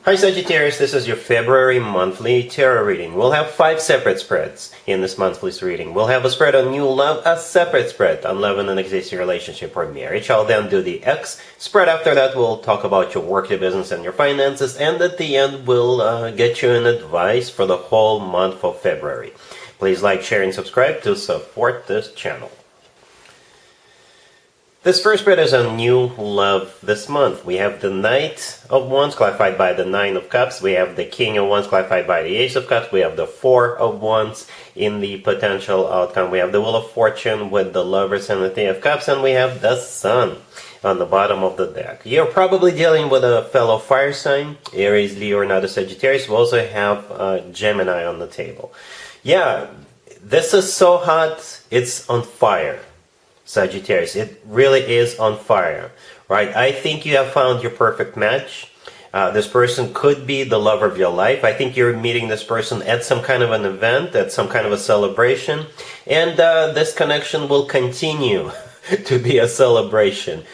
Hi Sagittarius, this is your February monthly tarot reading. We'll have 5 separate spreads in this monthly reading. We'll have a spread on new love, a separate spread on love in an existing relationship or marriage. I'll then do the X spread. After that, we'll talk about your work, your business, and your finances. And at the end, we'll get you an advice for the whole month of February. Please like, share, and subscribe to support this channel. This first spread is on new love this month. We have the Knight of Wands clarified by the Nine of Cups. We have the King of Wands clarified by the Ace of Cups. We have the Four of Wands in the potential outcome. We have the Wheel of Fortune with the Lovers and the Three of Cups. And we have the Sun on the bottom of the deck. You're probably dealing with a fellow fire sign, Aries, Leo, or not a Sagittarius. We also have Gemini on the table. Yeah, this is so hot, it's on fire. Sagittarius, it really is on fire, right? I think you have found your perfect match. This person could be the love of your life. I think you're meeting this person at some kind of an event, at some kind of a celebration, and this connection will continue to be a celebration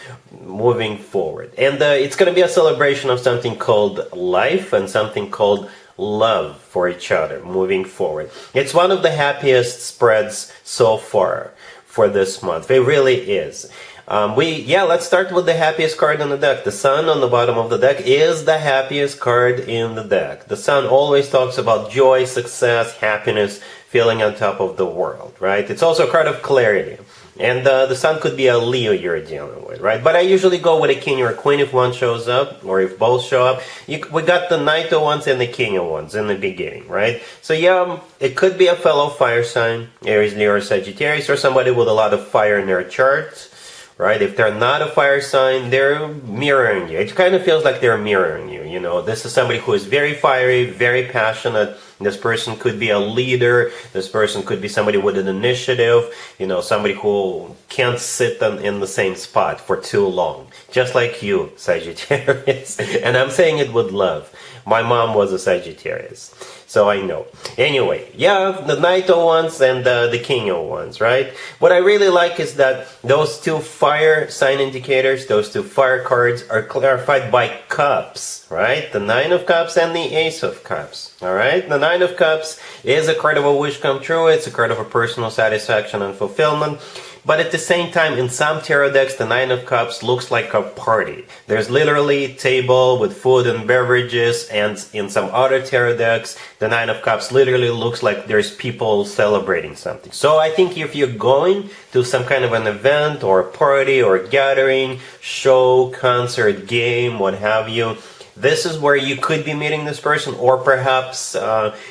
moving forward. And it's going to be a celebration of something called life and something called love for each other moving forward. It's one of the happiest spreads so far for this month. It really is. Let's start with the happiest card on the deck. The Sun on the bottom of the deck is the happiest card in the deck. The Sun always talks about joy, success, happiness, feeling on top of the world, right? It's also a card of clarity. And the Sun could be a Leo you're dealing with, right? But I usually go with a King or a Queen if one shows up, or if both show up. We got the Knight of Wands and the King of Wands in the beginning, right? So yeah, it could be a fellow fire sign, Aries, Leo, or Sagittarius, or somebody with a lot of fire in their charts, right? If they're not a fire sign, they're mirroring you. It kind of feels like they're mirroring you, you know. This is somebody who is very fiery, very passionate. This person could be a leader. This person could be somebody with an initiative, you know, somebody who can't sit in the same spot for too long. Just like you, Sagittarius. And I'm saying it with love. My mom was a Sagittarius, so I know. Anyway, yeah, the Knight of Wands and the King of Wands, right? What I really like is that those two fire sign indicators, those two fire cards are clarified by cups, right? The Nine of Cups and the Ace of Cups, all right? The Nine of Cups is a card of a wish come true. It's a card of a personal satisfaction and fulfillment. But at the same time, in some tarot decks, the Nine of Cups looks like a party. There's literally a table with food and beverages, and in some other tarot decks, the Nine of Cups literally looks like there's people celebrating something. So I think if you're going to some kind of an event or a party or a gathering, show, concert, game, what have you, this is where you could be meeting this person, or perhaps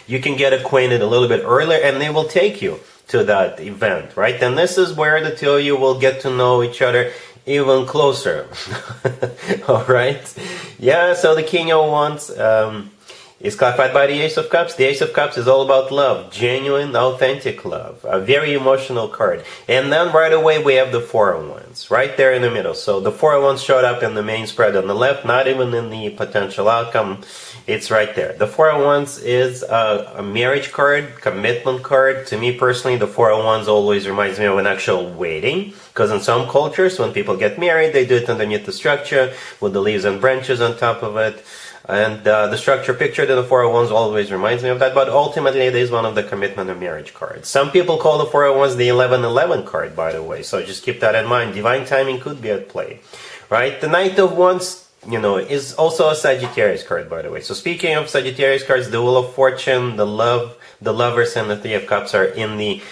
you can get acquainted a little bit earlier and they will take you to that event, right? And this is where the two of you will get to know each other even closer. All right? Yeah, so the King of Wands is clarified by the Ace of Cups. The Ace of Cups is all about love, genuine, authentic love, a very emotional card. And then right away we have the Four of Wands, right there in the middle. So the Four of Wands showed up in the main spread on the left, not even in the potential outcome. It's right there. The Four of Wands is a marriage card, commitment card. To me personally, the Four of Wands always reminds me of an actual wedding. Because in some cultures, when people get married, they do it underneath the structure with the leaves and branches on top of it. And the structure pictured in the Four of Wands always reminds me of that. But ultimately, it is one of the commitment and marriage cards. Some people call the Four of Wands the 11-11 card, by the way. So just keep that in mind. Divine timing could be at play, right? The Knight of Wands, you know, is also a Sagittarius card, by the way. So speaking of Sagittarius cards, the Wheel of Fortune, the Lovers, and the Three of Cups are in the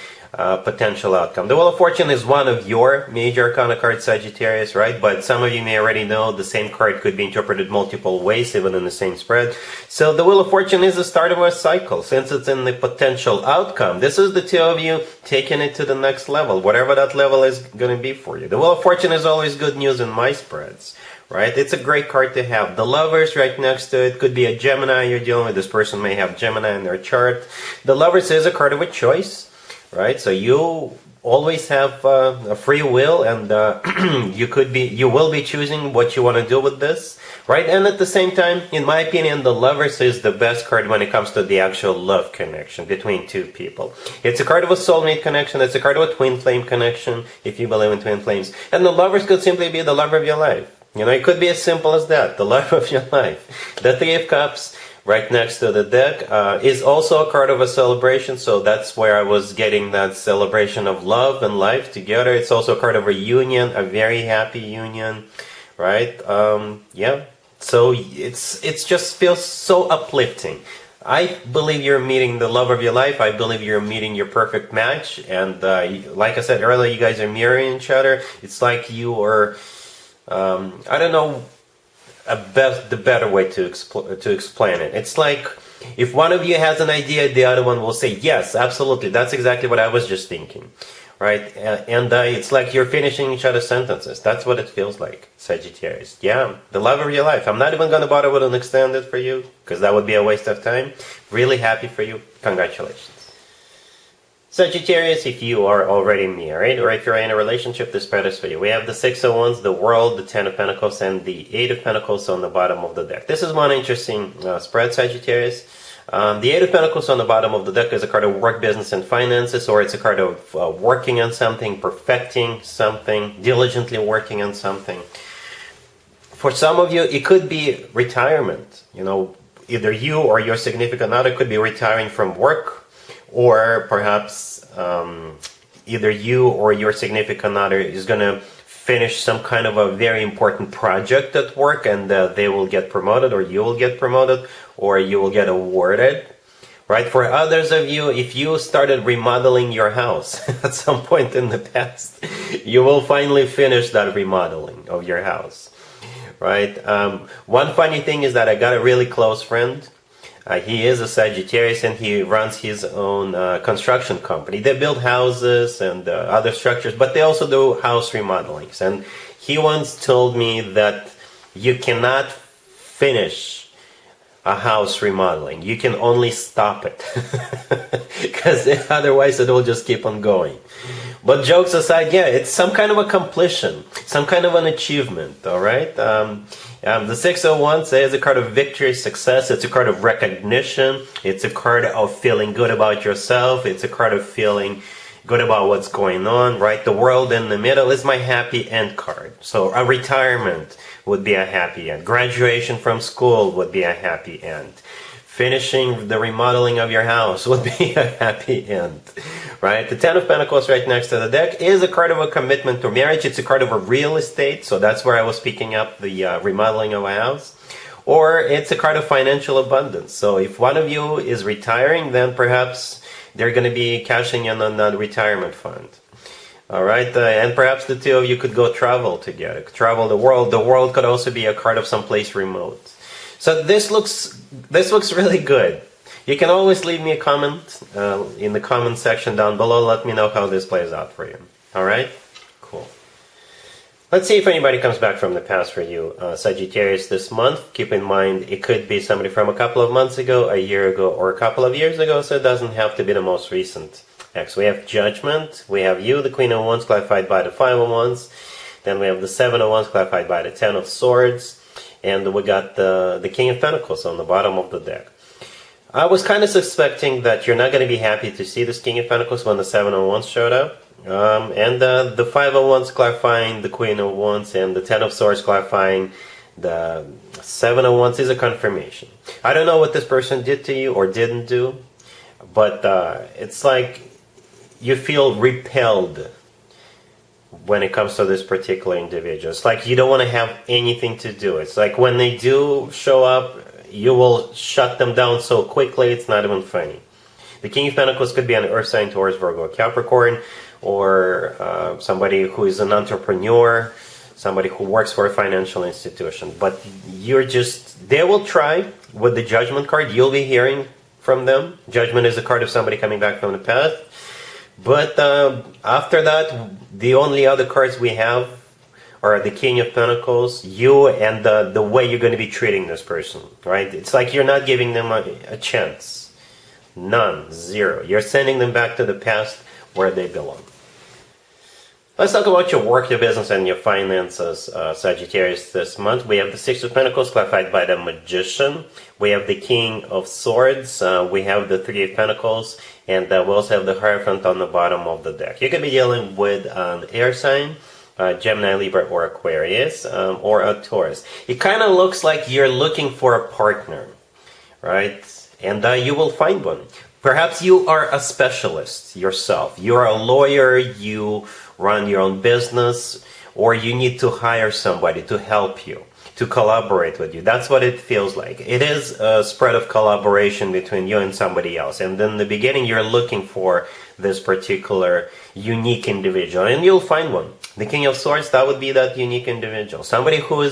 potential outcome. The Wheel of Fortune is one of your major arcana cards, Sagittarius, right? But some of you may already know the same card could be interpreted multiple ways, even in the same spread. So the Wheel of Fortune is the start of a cycle. Since it's in the potential outcome, this is the two of you taking it to the next level, whatever that level is going to be for you. The Wheel of Fortune is always good news in my spreads, right? It's a great card to have. The Lovers right next to it could be a Gemini you're dealing with. This person may have Gemini in their chart. The Lovers is a card of a choice, right? So you always have a free will, and you will be choosing what you want to do with this, right? And at the same time, in my opinion, the Lovers is the best card when it comes to the actual love connection between two people. It's a card of a soulmate connection. It's a card of a twin flame connection, if you believe in twin flames. And the Lovers could simply be the lover of your life. It could be as simple as that. The love of your life. The Three of Cups right next to the deck is also a card of a celebration. So that's where I was getting that celebration of love and life together. It's also a card of a union, a very happy union, right? Yeah. So it's just feels so uplifting. I believe you're meeting the love of your life. I believe you're meeting your perfect match. And like I said earlier, you guys are mirroring each other. It's like you are, I don't know the better way to explain it. It's like if one of you has an idea, the other one will say, yes, absolutely. That's exactly what I was just thinking. Right? And it's like you're finishing each other's sentences. That's what it feels like, Sagittarius. Yeah, the love of your life. I'm not even going to bother with an extended for you, because that would be a waste of time. Really happy for you. Congratulations. Sagittarius, if you are already married, or if you're in a relationship, this spread is for you. We have the Six of Wands, the World, the Ten of Pentacles, and the Eight of Pentacles on the bottom of the deck. This is one interesting spread, Sagittarius. The Eight of Pentacles on the bottom of the deck is a card of work, business, and finances, or it's a card of working on something, perfecting something, diligently working on something. For some of you, it could be retirement. Either you or your significant other could be retiring from work, or perhaps either you or your significant other is going to finish some kind of a very important project at work, and they will get promoted, or you will get promoted, or you will get awarded, right? For others of you, if you started remodeling your house at some point in the past, you will finally finish that remodeling of your house, right? One funny thing is that I got a really close friend. He is a Sagittarius, and he runs his own construction company. They build houses and other structures, but they also do house remodelings. And he once told me that you cannot finish a house remodeling. You can only stop it, because otherwise it will just keep on going. But jokes aside, yeah, it's some kind of a completion, some kind of an achievement, all right? The Six of Wands is a card of victory, success. It's a card of recognition. It's a card of feeling good about yourself. It's a card of feeling good about what's going on, right? The World in the middle is my happy end card. So a retirement would be a happy end. Graduation from school would be a happy end. Finishing the remodeling of your house would be a happy end, right? The Ten of Pentacles right next to the deck is a card of a commitment to marriage. It's a card of a real estate, so that's where I was picking up the remodeling of a house. Or it's a card of financial abundance. So if one of you is retiring, then perhaps they're going to be cashing in on that retirement fund. All right, and perhaps the two of you could go travel together, travel the world. The world could also be a card of someplace remote. So this looks really good. You can always leave me a comment in the comment section down below. Let me know how this plays out for you. All right? Cool. Let's see if anybody comes back from the past for you, Sagittarius, this month. Keep in mind, it could be somebody from a couple of months ago, a year ago, or a couple of years ago, so it doesn't have to be the most recent. Next, we have Judgment. We have you, the Queen of Wands, clarified by the Five of Wands. Then we have the Seven of Wands, clarified by the Ten of Swords. And we got the King of Pentacles on the bottom of the deck. I was kind of suspecting that you're not going to be happy to see this King of Pentacles when the Seven of Wands showed up. And the Five of Wands clarifying the Queen of Wands, and the Ten of Swords clarifying the Seven of Wands is a confirmation. I don't know what this person did to you or didn't do, but it's like you feel repelled when it comes to this particular individual. It's like you don't want to have anything to do. It's like when they do show up, you will shut them down so quickly, it's not even funny. The King of Pentacles could be an Earth sign, Taurus, Virgo, Capricorn, or somebody who is an entrepreneur, somebody who works for a financial institution. But they will try with the Judgment card. You'll be hearing from them. Judgment is a card of somebody coming back from the past. But after that, the only other cards we have are the King of Pentacles, you, and the way you're going to be treating this person, right? It's like you're not giving them a chance. None. Zero. You're sending them back to the past where they belong. Let's talk about your work, your business, and your finances, Sagittarius, this month. We have the Six of Pentacles, clarified by the Magician. We have the King of Swords. We have the Three of Pentacles. And we also have the Hierophant on the bottom of the deck. You could be dealing with an air sign, Gemini, Libra, or Aquarius, or a Taurus. It kind of looks like you're looking for a partner, right? And you will find one. Perhaps you are a specialist yourself. You're a lawyer, you run your own business, or you need to hire somebody to help you, to collaborate with you. That's what it feels like. It is a spread of collaboration between you and somebody else. And in the beginning, you're looking for this particular unique individual, and you'll find one. The King of Swords, that would be that unique individual. Somebody who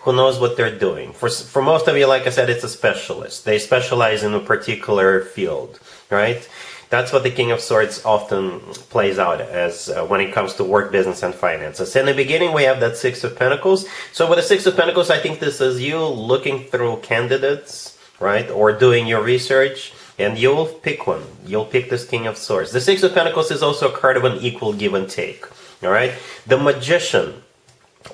knows what they're doing. For most of you, like I said, it's a specialist. They specialize in a particular field, right? That's what the King of Swords often plays out as when it comes to work, business, and finances. In the beginning, we have that Six of Pentacles. So with the Six of Pentacles, I think this is you looking through candidates, right? Or doing your research, and you'll pick one. You'll pick this King of Swords. The Six of Pentacles is also a card of an equal give and take, all right? The Magician,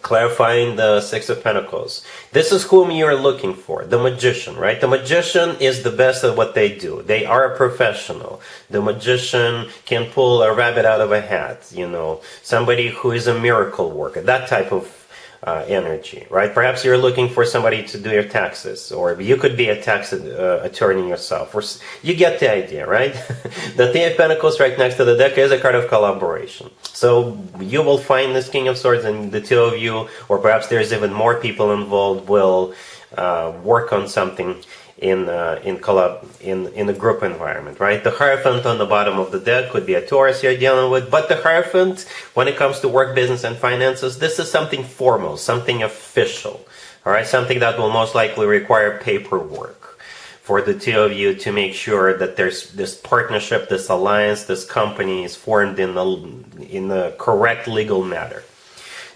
clarifying the Six of Pentacles. This is whom you're looking for, the Magician, right? The Magician is the best at what they do. They are a professional. The Magician can pull a rabbit out of a hat, you know, somebody who is a miracle worker, that type of energy, right? Perhaps you're looking for somebody to do your taxes, or you could be a tax attorney yourself. Or you get the idea, right? The Three of Pentacles right next to the deck is a card of collaboration. So you will find this King of Swords, and the two of you, or perhaps there's even more people involved, will work on something in a group environment, right? The Hierophant on the bottom of the deck could be a Taurus you're dealing with, but the Hierophant, when it comes to work, business, and finances, this is something formal, something official, all right? Something that will most likely require paperwork for the two of you to make sure that there's this partnership, this alliance, this company is formed in the correct legal manner.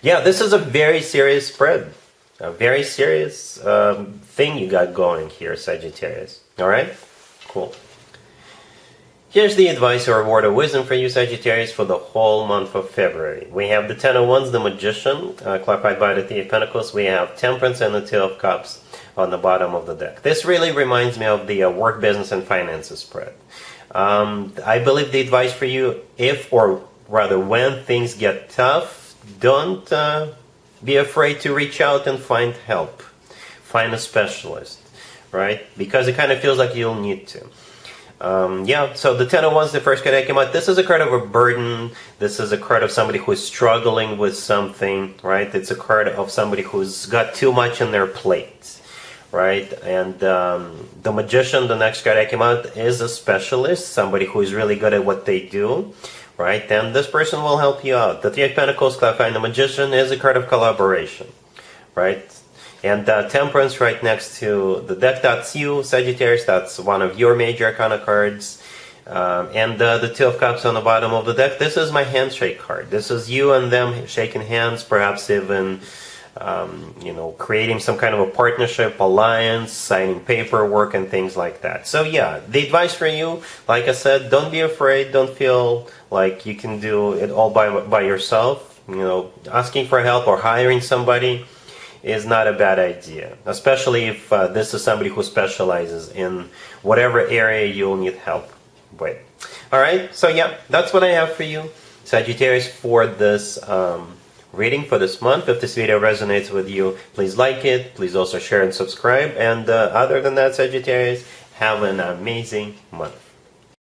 Yeah, this is a very serious spread. A very serious thing you got going here, Sagittarius. All right? Cool. Here's the advice or word of wisdom for you, Sagittarius, for the whole month of February. We have the Ten of Wands, the Magician, clarified by the Three of Pentacles. We have Temperance and the Two of Cups on the bottom of the deck. This really reminds me of the work, business, and finances spread. I believe the advice for you, if, or rather when things get tough, don't be afraid to reach out and find help. Find a specialist, right? Because it kind of feels like you'll need to. Yeah, so the Ten of Wands, the first card that came out, this is a card of a burden. This is a card of somebody who is struggling with something, right? It's a card of somebody who's got too much on their plate, right? And the Magician, the next card that came out, is a specialist, somebody who is really good at what they do, right? And this person will help you out. The Three of Pentacles, clarifying the Magician, is a card of collaboration, right? And Temperance right next to the deck, that's you, Sagittarius. That's one of your major arcana cards. And the Two of Cups on the bottom of the deck, this is my handshake card. This is you and them shaking hands, perhaps even creating some kind of a partnership, alliance, signing paperwork, and things like that. So yeah, the advice for you, like I said, don't be afraid. Don't feel like you can do it all by yourself. You know, asking for help or hiring somebody is not a bad idea, especially if this is somebody who specializes in whatever area you'll need help with. All right, so yeah, that's what I have for you, Sagittarius, for this reading for this month. If this video resonates with you, please like it. Please also share and subscribe. And other than that, Sagittarius, have an amazing month.